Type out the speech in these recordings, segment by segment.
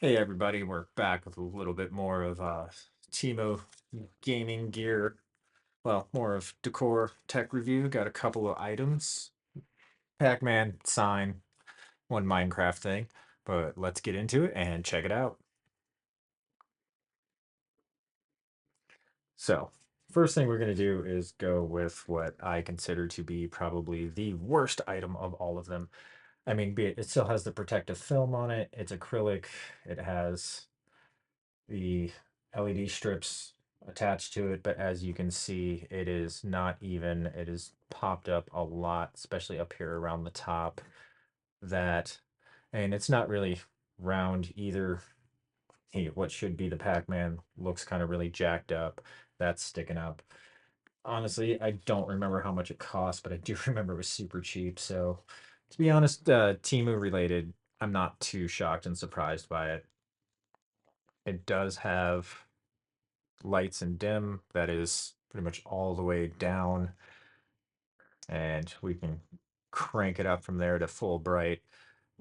Hey everybody, we're back with a little bit more of Temu gaming gear. Well, more of Decor tech review. Got a couple of items. Pac-Man sign, one Minecraft thing. But let's get into it and check it out. So, first thing we're going to do is go with what I consider to be probably the worst item of all of them. I mean, be it still has the protective film on it. It's acrylic. It has the LED strips attached to it, but as you can see, it is not even, it is popped up a lot, especially up here around the top. That, and it's not really round either. Hey, what should be the Pac-Man looks kind of really jacked up. That's sticking up. Honestly, I don't remember how much it cost, but I do remember it was super cheap. So, to be honest, Temu related, I'm not too shocked and surprised by it. It does have lights and dim. That is pretty much all the way down. And we can crank it up from there to full bright.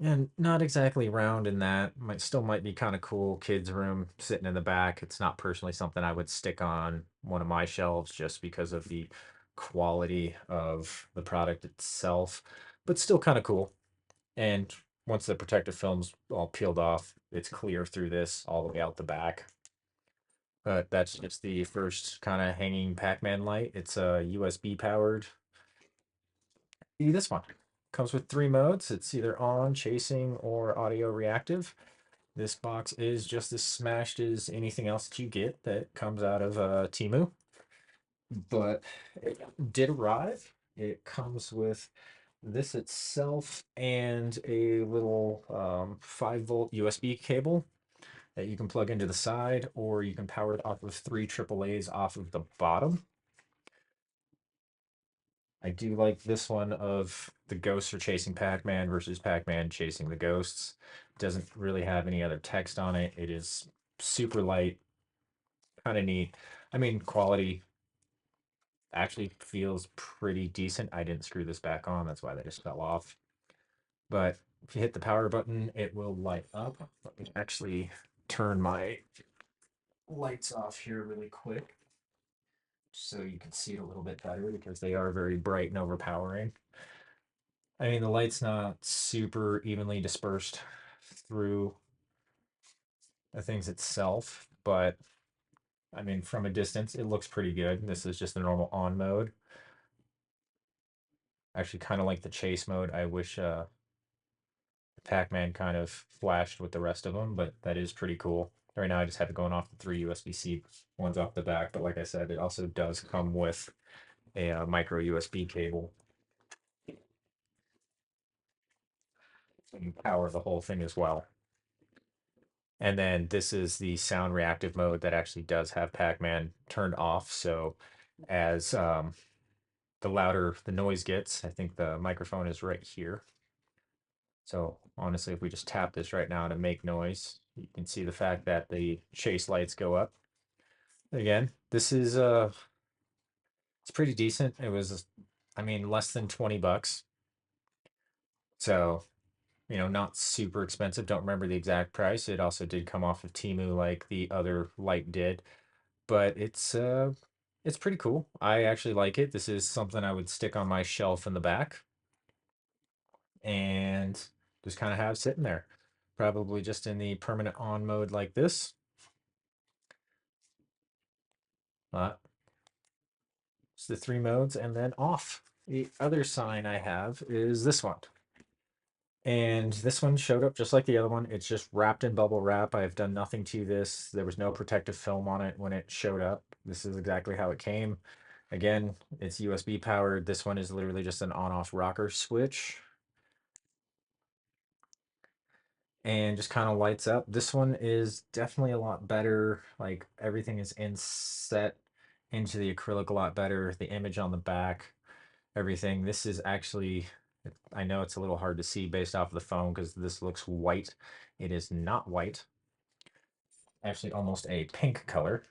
And not exactly round in that. Might be kind of cool. Kids' room sitting in the back. It's not personally something I would stick on one of my shelves just because of the quality of the product itself, but still kind of cool. And once the protective film's all peeled off, it's clear through this all the way out the back. But that's just the first kind of hanging Pac-Man light. It's USB powered. This one comes with three modes. It's either on, chasing, or audio reactive. This box is just as smashed as anything else that you get that comes out of Temu. But it did arrive. It comes with this itself and a little 5-volt USB cable that you can plug into the side, or you can power it off of three AAAs off of the bottom. I do like this one of the ghosts are chasing Pac-Man versus Pac-Man chasing the ghosts. Doesn't really have any other text on it. It is super light, kind of neat. I mean, quality actually feels pretty decent. I didn't screw this back on, that's why they just fell off. But if you hit the power button, it will light up. Let me actually turn my lights off here really quick so you can see it a little bit better because they are very bright and overpowering. I mean, the light's not super evenly dispersed through the things itself, but I mean, from a distance, it looks pretty good. This is just the normal on mode. Actually, kind of like the chase mode. I wish Pac-Man kind of flashed with the rest of them, but that is pretty cool. Right now, I just have it going off the three USB-C ones off the back, but like I said, it also does come with a micro USB cable. So you can power the whole thing as well. And then this is the sound reactive mode that actually does have Pac-Man turned off. So as the louder the noise gets, I think the microphone is right here. So honestly, if we just tap this right now to make noise, you can see the fact that the chase lights go up. Again, this is it's pretty decent. It was, I mean, less than 20 bucks. So, not super expensive. Don't remember the exact price. It also did come off of Temu like the other light did. But it's pretty cool. I actually like it. This is something I would stick on my shelf in the back and just kind of have sitting there. Probably just in the permanent on mode like this. Uh, it's the three modes and then off. The other sign I have is this one. And this one showed up just like the other one. It's just wrapped in bubble wrap. I've done nothing to this. There was no protective film on it when it showed up. This is exactly how it came. Again, it's USB powered. This one is literally just an on-off rocker switch and just kind of lights up. This one is definitely a lot better. Like everything is inset into the acrylic a lot better. The image on the back, everything. This is actually, I know it's a little hard to see based off of the phone because this looks white. It is not white, actually almost a pink color.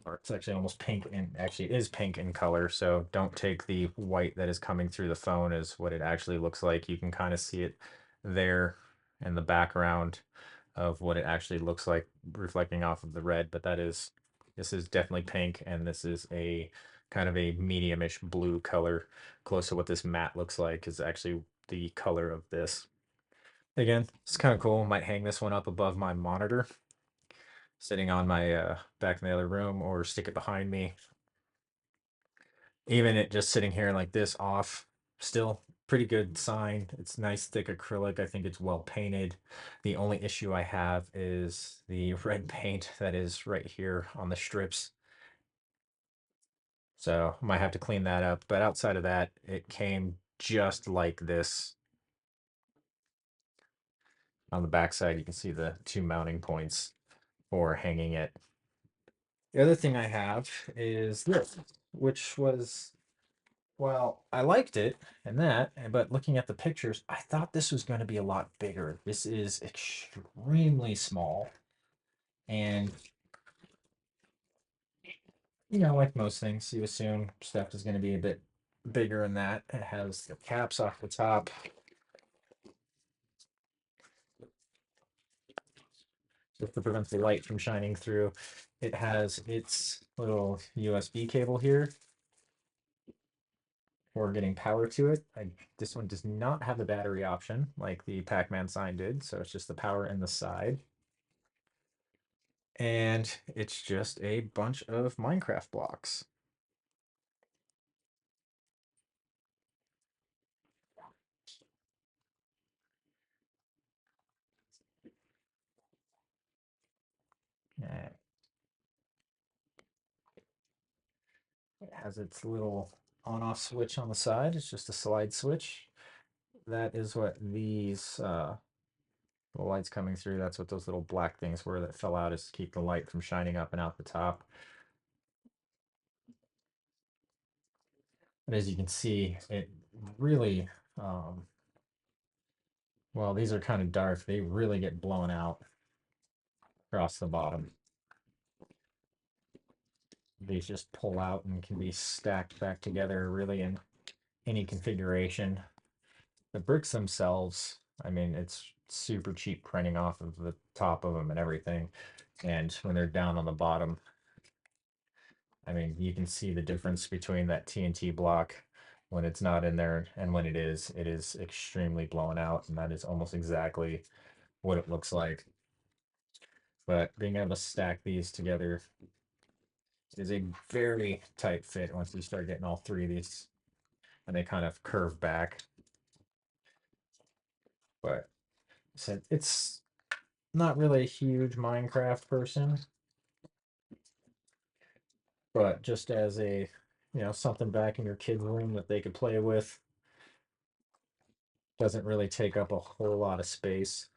Or it's actually almost pink and actually is pink in color. So don't take the white that is coming through the phone as what it actually looks like. You can kind of see it there. and the background of what it actually looks like reflecting off of the red, but this is definitely pink, and this is a kind of a medium-ish blue color, close to what this matte looks like is actually the color of this. Again, it's kind of cool. Might hang this one up above my monitor, sitting on my back in the other room, or stick it behind me. Even it just sitting here like this off, still pretty good sign. It's nice thick acrylic. I think it's well painted. The only issue I have is the red paint that is right here on the strips. So I might have to clean that up. But outside of that, it came just like this. On the back side, you can see the two mounting points for hanging it. The other thing I have is this, which was, well, I liked it and that, but looking at the pictures, I thought this was going to be a lot bigger. This is extremely small. And, like most things, you assume stuff is going to be a bit bigger than that. It has the caps off the top, just to prevent the light from shining through. It has its little USB cable here for getting power to it. This one does not have the battery option like the Pac-Man sign did, so it's just the power in the side. And it's just a bunch of Minecraft blocks. Uh, It has its little on-off switch on the side. It's just a slide switch. That is what these the lights coming through. That's what those little black things were that fell out, is to keep the light from shining up and out the top. But as you can see, it really, well, these are kind of dark. They really get blown out across the bottom. These just pull out and can be stacked back together really in any configuration. The bricks themselves, I mean, it's super cheap printing off of the top of them and everything. And when they're down on the bottom, I mean, you can see the difference between that TNT block when it's not in there and when it is extremely blown out. And that is almost exactly what it looks like. But being able to stack these together is a very tight fit once you start getting all three of these, and they kind of curve back. But said it's not really a huge Minecraft person, but just as a, something back in your kid's room that they could play with, doesn't really take up a whole lot of space.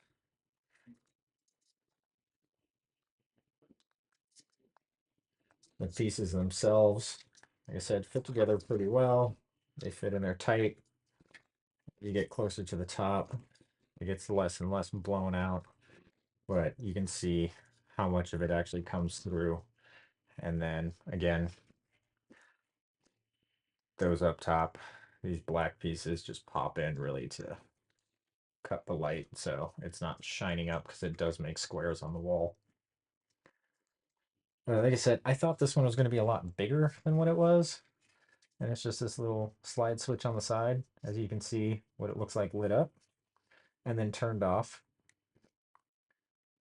The pieces themselves, like I said, fit together pretty well. They fit in there tight. You get closer to the top, it gets less and less blown out, but you can see how much of it actually comes through. And then again, those up top, these black pieces just pop in really to cut the light so it's not shining up, because it does make squares on the wall. Like I said, I thought this one was going to be a lot bigger than what it was. And it's just this little slide switch on the side, as you can see what it looks like lit up and then turned off.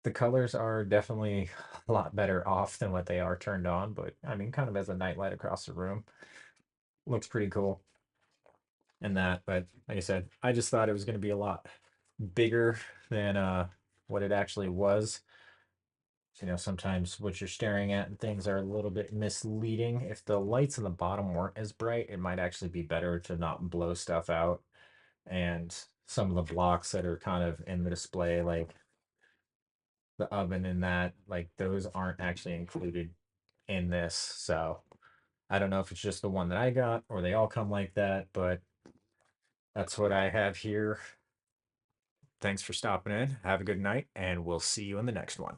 The colors are definitely a lot better off than what they are turned on, but I mean, kind of as a nightlight across the room. Looks pretty cool. And that, but like I said, I just thought it was going to be a lot bigger than what it actually was. Sometimes what you're staring at and things are a little bit misleading. If the lights in the bottom weren't as bright, it might actually be better to not blow stuff out. And some of the blocks that are kind of in the display, like the oven and that, like those aren't actually included in this. So I don't know if it's just the one that I got or they all come like that, but that's what I have here. Thanks for stopping in. Have a good night, and we'll see you in the next one.